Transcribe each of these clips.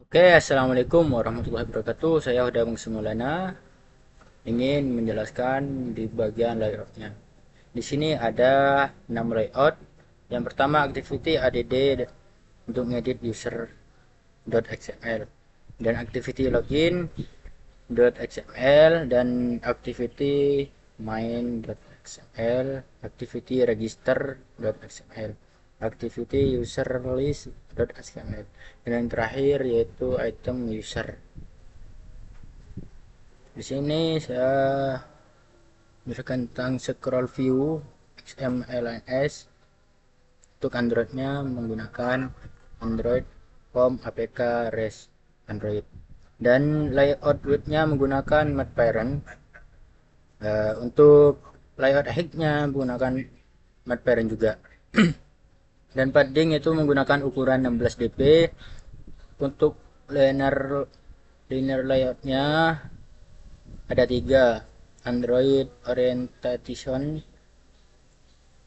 Oke, assalamualaikum warahmatullahi wabarakatuh. Saya Hudamung Semulana ingin menjelaskan di bagian layoutnya. Di sini ada 6 layout. Yang pertama activity add untuk ngedit user.xml dan activity login.xml dan activity main.xml, activity register.xml, activity user list.xml, dan yang terakhir yaitu item user. Di sini saya berikan tentang scroll view XMLNS. Untuk Androidnya menggunakan Android Home APK REST Android, dan layout widthnya menggunakan Matte Parent. Untuk layout height-nya menggunakan Matte Parent juga. Dan padding itu menggunakan ukuran 16 dp. Untuk linear layoutnya ada 3: Android Orientation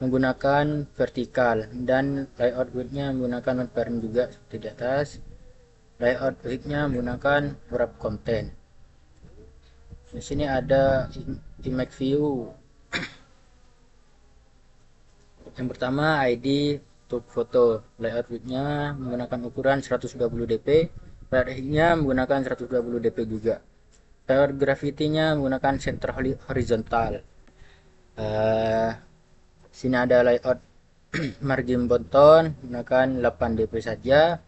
menggunakan vertikal, dan layout width-nya menggunakan Matte Parent juga seperti di atas. Layout height-nya menggunakan wrap content. Di sini ada image view. Yang pertama ID untuk foto, layout width-nya menggunakan ukuran 120 dp, layout height-nya menggunakan 120 dp juga. Layout gravity-nya menggunakan center horizontal. Sini ada layout margin button menggunakan 8 dp saja,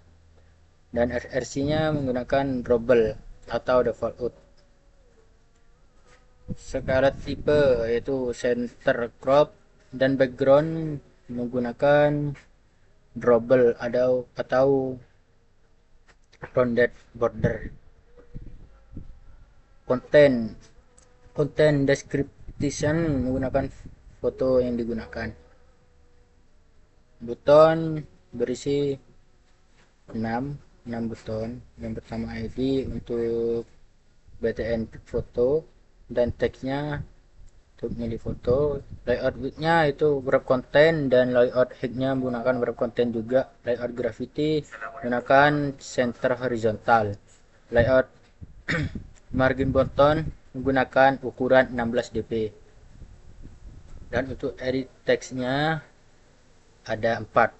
dan RC-nya menggunakan drawable atau default out. Skala tipe yaitu center crop, dan background menggunakan drawable atau rounded border. Content description menggunakan foto yang digunakan. Buton berisi 6 buton. Yang pertama ID untuk btn foto, dan teksnya untuk milih foto. Layout width-nya itu wrap content, dan layout height-nya menggunakan wrap content juga. Layout gravity menggunakan center horizontal. Layout margin button menggunakan ukuran 16 dp. Dan untuk edit teksnya ada 4,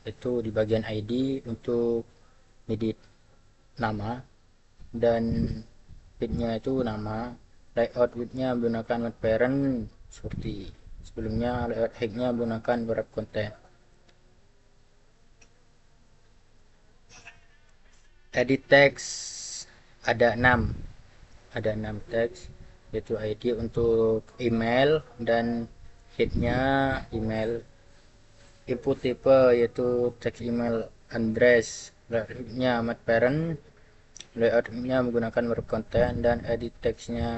itu di bagian ID untuk edit nama, dan width-nya itu nama. Layout width-nya menggunakan Matte Parent seperti sebelumnya. Layout height-nya menggunakan wrap content. Edit text ada 6 teks, yaitu ID untuk email, dan head-nya email. Input tipe yaitu text email address. Layout-nya Matte Parent, layout-nya menggunakan wrap content, dan edit text-nya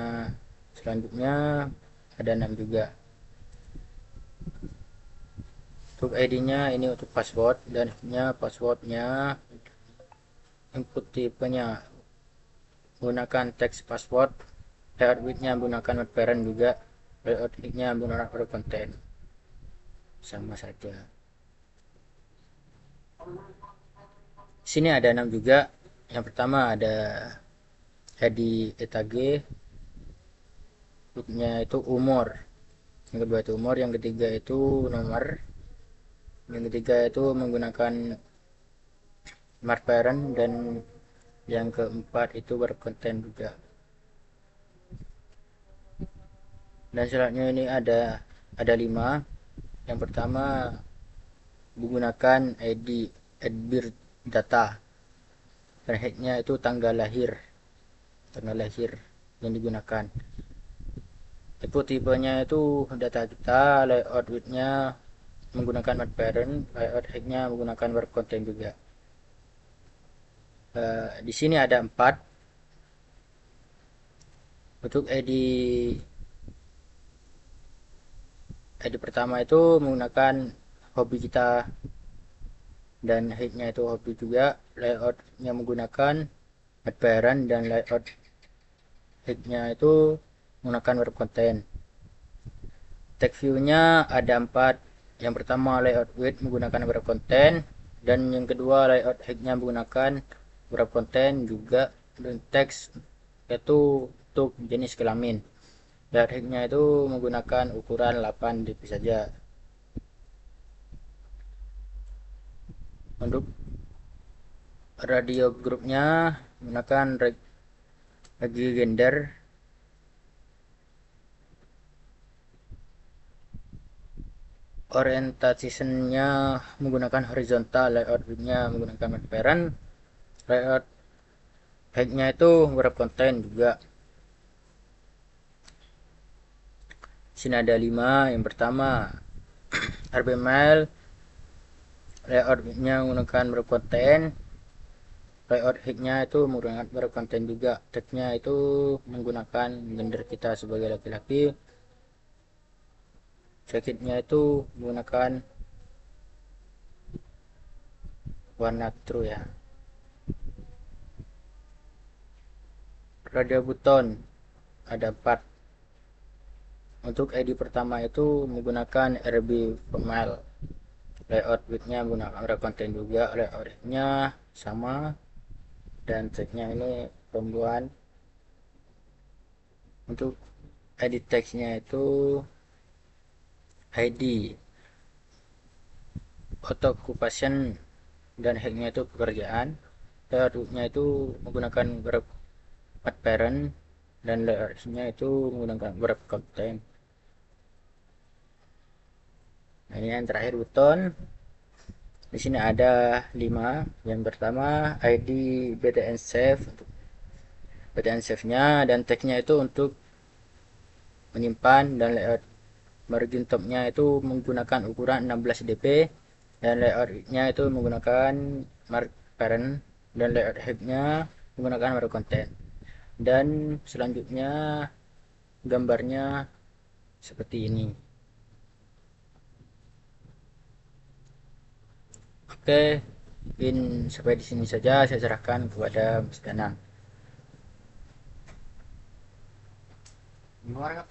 selanjutnya ada 6 juga. Untuk ID-nya ini untuk password, dan passwordnya input tipenya menggunakan teks password. Layout width-nya menggunakan Matte Parent juga. Layout height-nya menggunakan wrap content, sama saja. Sini ada 6 juga. Yang pertama ada ID etage, width-nya itu umur. Yang kedua itu umur, yang ketiga itu nomor, yang ketiga itu menggunakan Matte Parent, dan yang keempat itu berkonten juga. Dan selanjutnya ini ada 5. Yang pertama menggunakan ID birth data, dan head-nya itu tanggal lahir yang digunakan. Tipenya itu data kita. Layout width-nya menggunakan Matte Parent, layout height-nya menggunakan wrap content juga. Di sini ada 4. Untuk ID pertama itu menggunakan hobi kita, dan height-nya itu hobi juga. Layout-nya menggunakan Matte Parent, dan layout height-nya itu menggunakan wrap content. Text view-nya ada 4. Yang pertama layout width menggunakan wrap content, dan yang kedua layout height-nya menggunakan wrap konten juga, dan teks itu untuk jenis kelamin. Dan hacknya itu menggunakan ukuran 8 dp saja. Untuk radio grupnya menggunakan regi gender. Orientation-nya menggunakan horizontal, layout-nya menggunakan parent, layout height-nya itu wrap konten juga. Sini ada 5. Yang pertama RBML, layout-nya menggunakan wrap konten, layout height-nya itu menggunakan wrap konten juga. Tag-nya itu menggunakan gender kita sebagai laki-laki. Jacket-nya itu menggunakan warna true ya. Radio button ada 4. Untuk ID pertama itu menggunakan RB formal. Layout width-nya menggunakan wrap konten juga, layout-nya sama, dan tag-nya ini perempuan. Untuk ID text-nya itu ID occupation dan hack-nya itu pekerjaan. Layout width-nya itu menggunakan wrap parent, dan layout-nya itu menggunakan wrap content. Nah, ini yang terakhir button. Di sini ada 5. Yang pertama ID BTN save, BTN save-nya, dan tag-nya itu untuk menyimpan, dan layout margin top-nya itu menggunakan ukuran 16 dp, dan layout-nya itu menggunakan mark parent, dan layout head-nya menggunakan mark content. Dan selanjutnya gambarnya seperti ini. Oke, mungkin sampai di sini saja saya serahkan kepada Mas Danang. Gimana, Kak?